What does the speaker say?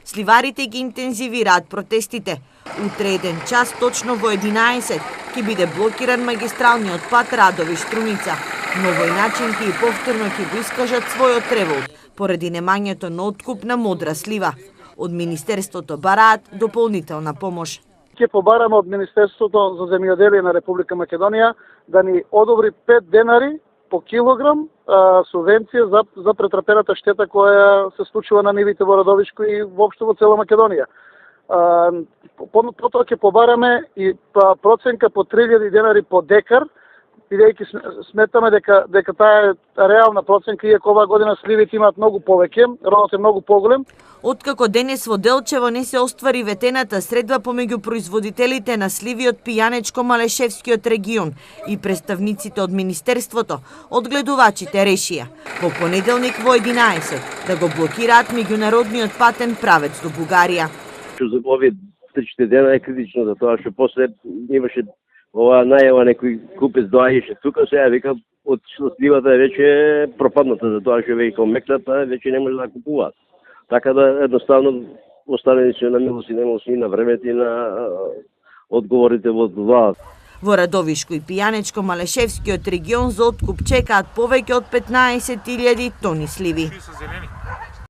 Сливарите ги интензивираат протестите. Утре 1 час точно во 11 ќе биде блокиран магистралниот пат Радовиш-Струмица. Но војначинки и повторно ќе го искажат својот револт поради немањето на откуп на модра слива. Од Министерството бараат дополнителна помош. Ќе побараме од Министерството за земјоделие на Република Македонија да ни одобри 5 денари по килограм субвенција за претрпената штета која се случува на нивите во Радовишко и воопшто во цела Македонија. Потоа ќе побараме и проценка по 3000 денари по декар, бидејќи сметаме дека таа е реална проценка, иако оваа година сливите имаат многу повеќе, родот е многу поголем. Откако денес во Делчево не се оствари ветената средба помеѓу производителите на сливи од Пијанечко-Малешевскиот регион и представниците од Министерството, одгледувачите решија во понеделник во 11 да го блокираат меѓународниот патен правец до Бугарија. За овие 3-4 дена е критично за тоа што после имаше оваа најава некој купец доаѓаше тука, сега вика од сливата веќе пропадната за тоа што веќе омекната, веќе не може да купуваат. Така да едноставно оставени се на милост и немилост и на времето и на одговорите во владата. Во Радовишко и Пијанечко-Малешевскиот регион за откуп чекаат повеќе од 15.000 тони сливи.